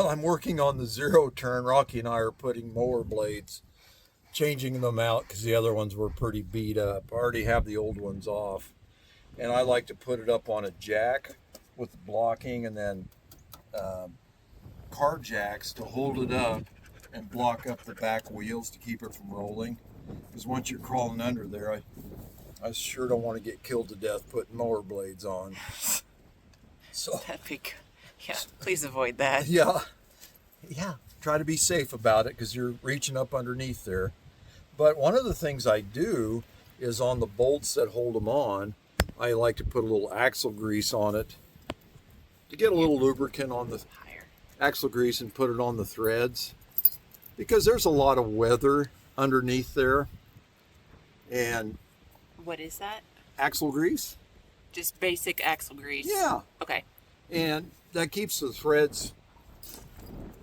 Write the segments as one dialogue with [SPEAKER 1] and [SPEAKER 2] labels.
[SPEAKER 1] I'm working on the zero turn. Rocky and I are putting mower blades, changing them out because the other ones were pretty beat up. I already have the old ones off. And I like to put it up on a jack with blocking, and then car jacks to hold it up and block up the back wheels to keep it from rolling. Because once you're crawling under there, I sure don't want to get killed to death putting mower blades on. So
[SPEAKER 2] that'd be good. Yeah, please avoid that.
[SPEAKER 1] Yeah. Try to be safe about it because you're reaching up underneath there. But one of the things I do is on the bolts that hold them on, I like to put a little axle grease on it to get a little lubricant on the axle grease and put it on the threads, because there's a lot of weather underneath there. And
[SPEAKER 2] what is that?
[SPEAKER 1] Axle grease.
[SPEAKER 2] Just basic axle grease.
[SPEAKER 1] Yeah.
[SPEAKER 2] Okay.
[SPEAKER 1] And that keeps the threads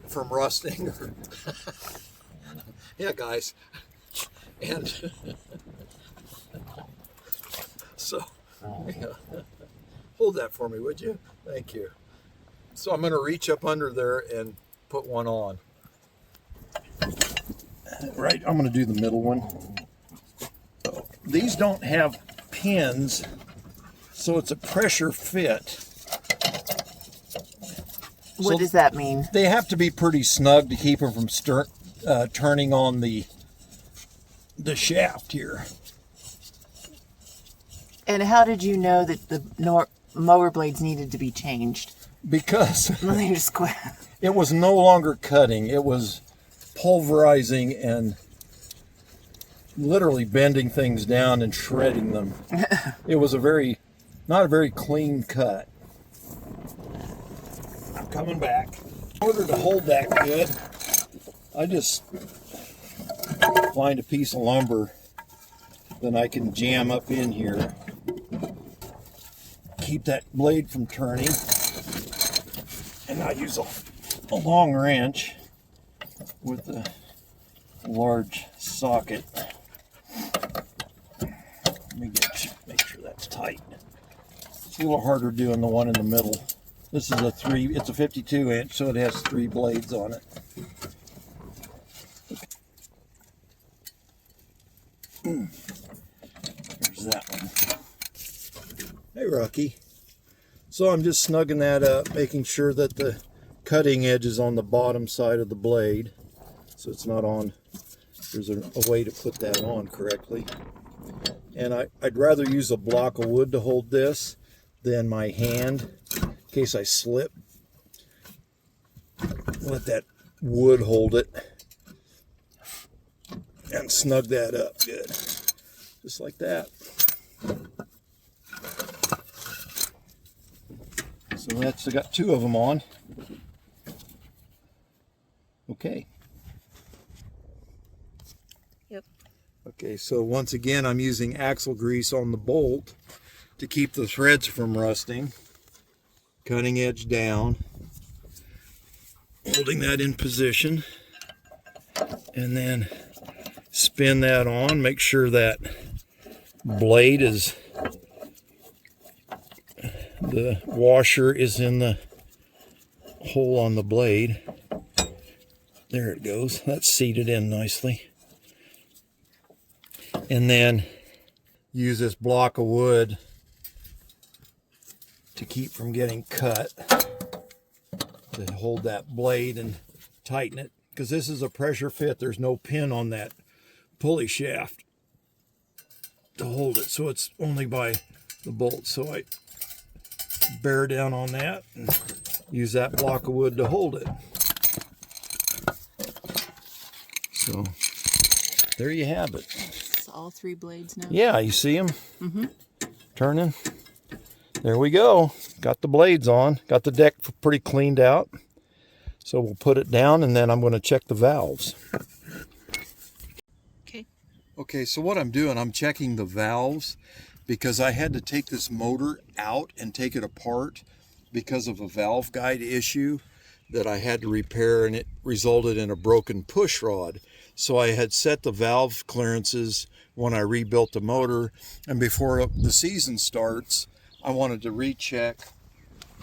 [SPEAKER 1] from rusting. Yeah, guys. And so, yeah. Hold that for me, would you? Thank you. So I'm going to reach up under there and put one on. Right, I'm going to do the middle one. So, these don't have pins, so it's a pressure fit.
[SPEAKER 2] What does that mean?
[SPEAKER 1] They have to be pretty snug to keep them from turning on the shaft here.
[SPEAKER 2] And how did you know that the mower blades needed to be changed?
[SPEAKER 1] Because
[SPEAKER 2] They just quit.
[SPEAKER 1] It was no longer cutting. It was pulverizing and literally bending things down and shredding them. It was not a very clean cut. I'm coming back. In order to hold that good, I just find a piece of lumber that I can jam up in here. Keep that blade from turning. And I use a long wrench with a large socket. Let me make sure that's tight. It's a little harder doing the one in the middle. This is it's a 52 inch, so it has 3 blades on it. There's that one. Hey, Rocky. So I'm just snugging that up, making sure that the cutting edge is on the bottom side of the blade, so it's not on. There's a way to put that on correctly. And I'd rather use a block of wood to hold this than my hand, in case I slip. Let that wood hold it and snug that up good, just like that. So I got 2 of them on. Okay.
[SPEAKER 2] Yep.
[SPEAKER 1] Okay, so once again, I'm using axle grease on the bolt to keep the threads from rusting. Cutting edge down. Holding that in position. And then spin that on. Make sure that blade the washer is in the hole on the blade. There it goes. That's seated in nicely. And then use this block of wood to keep from getting cut, to hold that blade and tighten it, because this is a pressure fit. There's no pin on that pulley shaft to hold it, so it's only by the bolt. So I bear down on that and use that block of wood to hold it. So there you have it.
[SPEAKER 2] It's all 3 blades now?
[SPEAKER 1] Yeah, you see them? Mm-hmm. Turning. There we go. Got the blades on. Got the deck pretty cleaned out. So we'll put it down, and then I'm going to check the valves. Okay, so what I'm doing, I'm checking the valves, because I had to take this motor out and take it apart because of a valve guide issue that I had to repair, and it resulted in a broken push rod. So I had set the valve clearances when I rebuilt the motor, and before the season starts, I wanted to recheck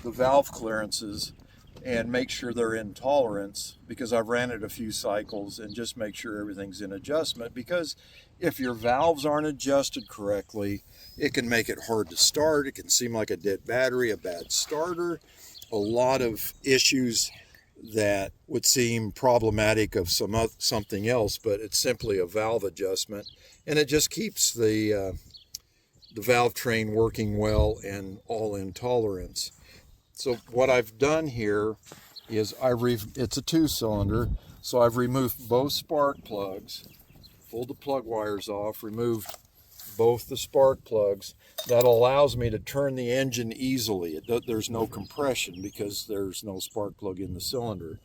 [SPEAKER 1] the valve clearances and make sure they're in tolerance, because I've ran it a few cycles, and just make sure everything's in adjustment, because if your valves aren't adjusted correctly, it can make it hard to start. It can seem like a dead battery, a bad starter, a lot of issues that would seem problematic of something else, but it's simply a valve adjustment, and it just keeps the valve train working well and all in tolerance. So what I've done here is it's a 2-cylinder, so I've removed both spark plugs, pulled the plug wires off, removed both the spark plugs. That allows me to turn the engine easily. There's no compression because there's no spark plug in the cylinder.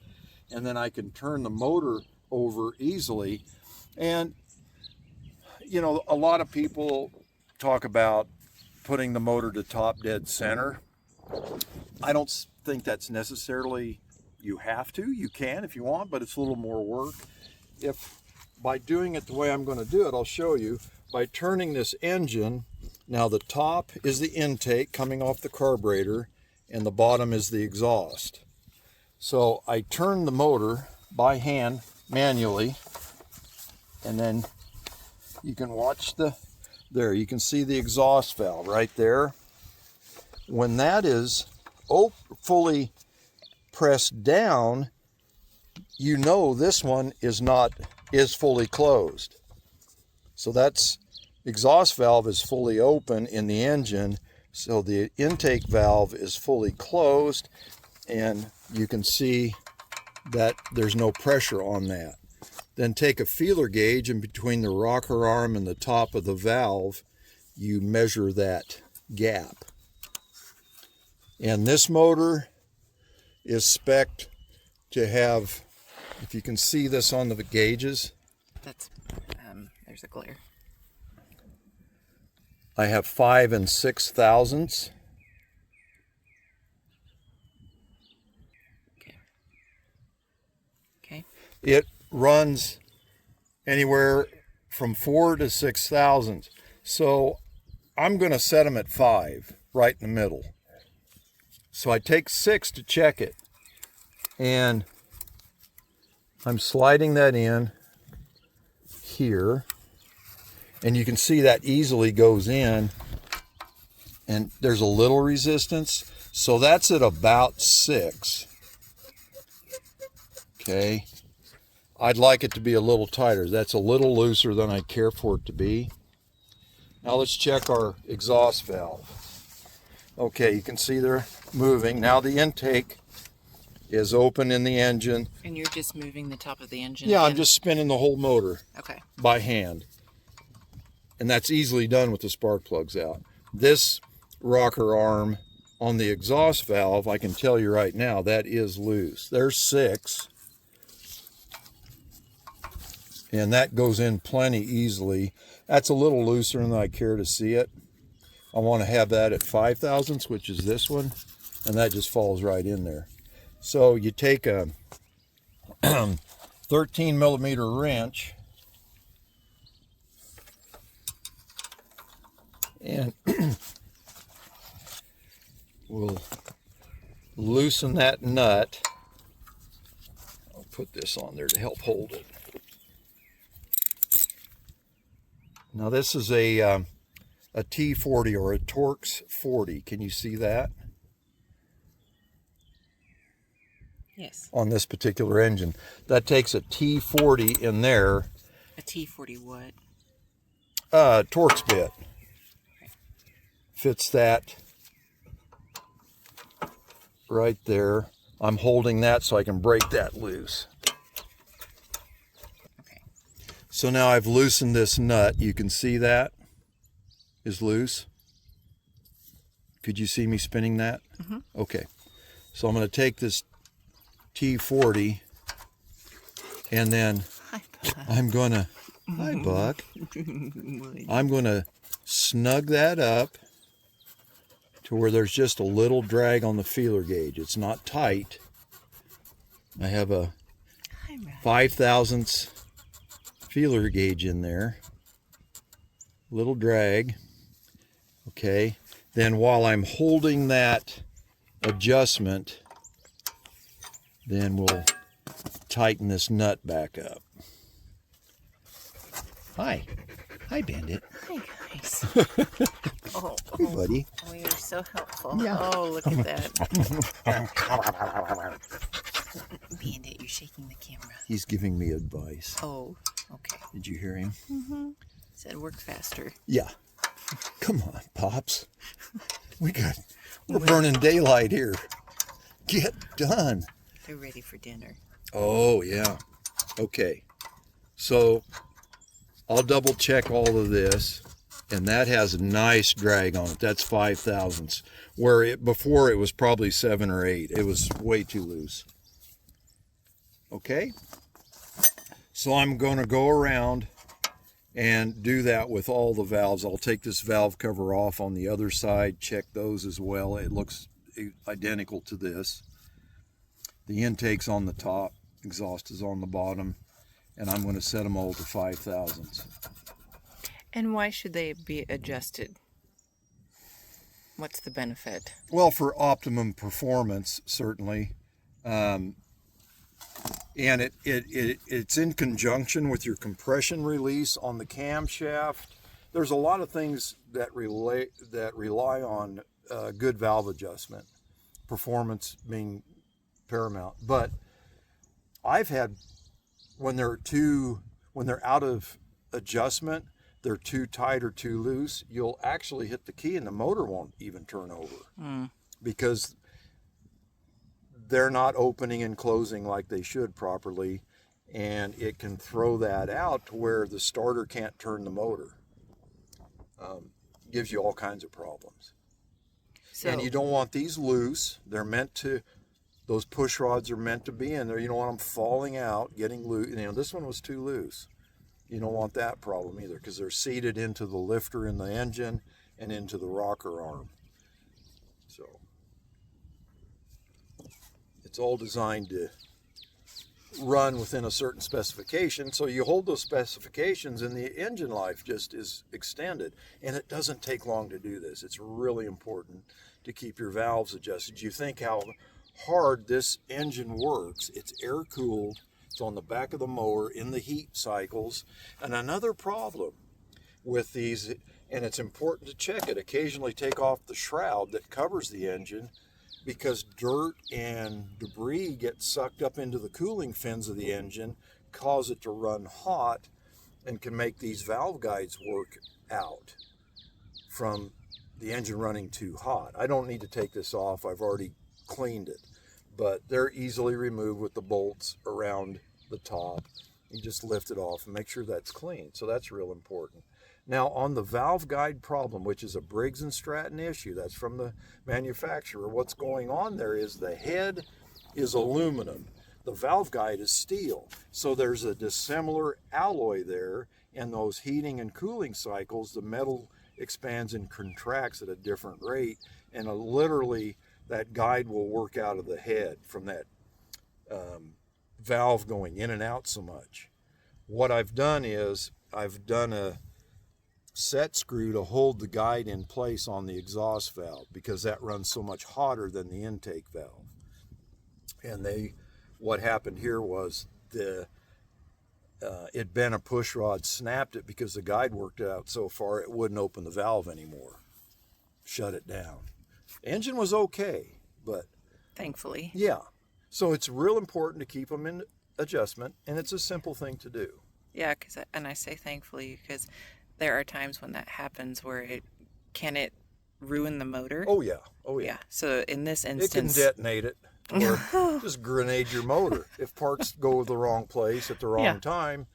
[SPEAKER 1] And then I can turn the motor over easily. And, you know, a lot of people talk about putting the motor to top dead center. I don't think that's necessarily, you have to. You can if you want, but it's a little more work. If by doing it the way I'm going to do it, I'll show you. By turning this engine, now the top is the intake coming off the carburetor, and the bottom is the exhaust. So I turn the motor by hand manually, and then you can watch there you can see the exhaust valve right there. When that is fully pressed down, you know this one is fully closed. So that's exhaust valve is fully open in the engine, so the intake valve is fully closed, and you can see that there's no pressure on that. Then take a feeler gauge, and between the rocker arm and the top of the valve, you measure that gap. And this motor is spec'd to have, if you can see this on the gauges,
[SPEAKER 2] That's there's a glare.
[SPEAKER 1] I have 5 6 thousandths.
[SPEAKER 2] Okay.
[SPEAKER 1] It runs anywhere from 4 to 6 thousandths. So I'm going to set them at 5, right in the middle. So I take 6 to check it, and I'm sliding that in here, and you can see that easily goes in, and there's a little resistance, so that's at about 6. Okay, I'd like it to be a little tighter. That's a little looser than I care for it to be. Now let's check our exhaust valve. Okay, you can see they're moving. Now the intake is open in the engine.
[SPEAKER 2] And you're just moving the top of the engine?
[SPEAKER 1] Yeah,
[SPEAKER 2] again?
[SPEAKER 1] I'm just spinning the whole motor.
[SPEAKER 2] Okay.
[SPEAKER 1] By hand. And that's easily done with the spark plugs out. This rocker arm on the exhaust valve, I can tell you right now, that is loose. There's 6. And that goes in plenty easily. That's a little looser than I care to see it. I want to have that at 5 thousandths, which is this one, and that just falls right in there. So you take a 13 millimeter wrench and we'll loosen that nut. I'll put this on there to help hold it. Now this is a T40 or a Torx 40. Can you see that?
[SPEAKER 2] Yes.
[SPEAKER 1] On this particular engine. That takes a T40 in there.
[SPEAKER 2] A T40 what?
[SPEAKER 1] Torx bit.
[SPEAKER 2] Okay.
[SPEAKER 1] Fits that right there. I'm holding that so I can break that loose.
[SPEAKER 2] Okay.
[SPEAKER 1] So now I've loosened this nut. You can see that is loose. Could you see me spinning that?
[SPEAKER 2] Mm-hmm.
[SPEAKER 1] Okay. So I'm going to take this T40 and then I'm going to, hi Buck, I'm going to snug that up to where there's just a little drag on the feeler gauge. It's not tight. I have a 5 thousandths feeler gauge in there. Little drag. Okay. Then while I'm holding that adjustment, Then we'll tighten this nut back up. Hi. Hi, Bandit.
[SPEAKER 2] Hi, guys. Oh,
[SPEAKER 1] Hey, buddy.
[SPEAKER 2] oh, you're so helpful.
[SPEAKER 1] Yeah.
[SPEAKER 2] Oh, look at that. Bandit, you're shaking the camera.
[SPEAKER 1] He's giving me advice.
[SPEAKER 2] Oh, okay.
[SPEAKER 1] Did you hear him?
[SPEAKER 2] Mm-hmm. Said work faster.
[SPEAKER 1] Yeah. Come on, Pops. We're burning daylight here. Get done.
[SPEAKER 2] They're ready for dinner.
[SPEAKER 1] Oh, yeah. Okay. So I'll double check all of this, and that has a nice drag on it. That's 5 thousandths. Where before it was probably 7 or 8. It was way too loose. Okay? So I'm going to go around and do that with all the valves. I'll take this valve cover off on the other side, check those as well. It looks identical to this. The intake's on the top, exhaust is on the bottom, and I'm going to set them all to 5 thousandths.
[SPEAKER 2] And why should they be adjusted? What's the benefit?
[SPEAKER 1] Well, for optimum performance, certainly. And it's in conjunction with your compression release on the camshaft. There's a lot of things that rely on good valve adjustment, performance being paramount. But I've had when they're out of adjustment, they're too tight or too loose, you'll actually hit the key and the motor won't even turn over because they're not opening and closing like they should properly, and it can throw that out to where the starter can't turn the motor. Gives you all kinds of problems. So, and you don't want these loose. They're meant to, those push rods are meant to be in there. You don't want them falling out, getting loose. This one was too loose. You don't want that problem either because they're seated into the lifter in the engine and into the rocker arm. So it's all designed to run within a certain specification. So you hold those specifications and the engine life just is extended. And it doesn't take long to do this. It's really important to keep your valves adjusted. You think how hard this engine works. It's air cooled. It's on the back of the mower in the heat cycles. And another problem with these, and it's important to check it, occasionally take off the shroud that covers the engine because dirt and debris get sucked up into the cooling fins of the engine, cause it to run hot, and can make these valve guides work out from the engine running too hot. I don't need to take this off. I've already cleaned it, but they're easily removed with the bolts around the top. You just lift it off and make sure that's clean. So that's real important. Now on the valve guide problem, which is a Briggs & Stratton issue, that's from the manufacturer, what's going on there is the head is aluminum, the valve guide is steel. So there's a dissimilar alloy there, and those heating and cooling cycles, the metal expands and contracts at a different rate, and literally that guide will work out of the head from that valve going in and out so much. What I've done is I've done a set screw to hold the guide in place on the exhaust valve because that runs so much hotter than the intake valve. And what happened here was it bent a push rod, snapped it because the guide worked out so far it wouldn't open the valve anymore. Shut it down. Engine was okay, but
[SPEAKER 2] thankfully.
[SPEAKER 1] Yeah. So it's real important to keep them in adjustment, and it's a simple thing to do.
[SPEAKER 2] Yeah, and I say thankfully because there are times when that happens where it ruin the motor.
[SPEAKER 1] Oh yeah. Oh yeah.
[SPEAKER 2] Yeah. So in this instance,
[SPEAKER 1] it can detonate it or just grenade your motor if parts go the wrong place at the wrong time.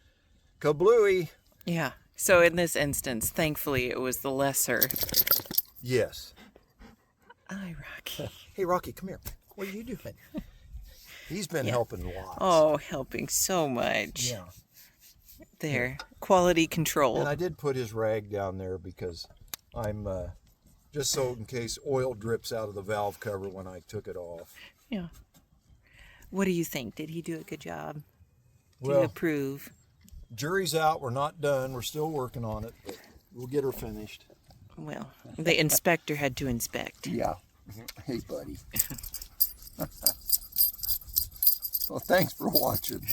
[SPEAKER 1] Kablooey.
[SPEAKER 2] Yeah. So in this instance, thankfully, it was the lesser.
[SPEAKER 1] Yes.
[SPEAKER 2] Hi, Rocky.
[SPEAKER 1] Hey, Rocky, come here. What are you doing? He's been helping lots.
[SPEAKER 2] Oh, helping so much.
[SPEAKER 1] Yeah.
[SPEAKER 2] There. Quality control.
[SPEAKER 1] And I did put his rag down there because I'm just so in case oil drips out of the valve cover when I took it off.
[SPEAKER 2] Yeah. What do you think? Did he do a good job? Do
[SPEAKER 1] Well,
[SPEAKER 2] you approve?
[SPEAKER 1] Jury's out. We're not done. We're still working on it, but we'll get her finished.
[SPEAKER 2] Well, the inspector had to inspect.
[SPEAKER 1] Yeah. Hey, buddy. Well, thanks for watching.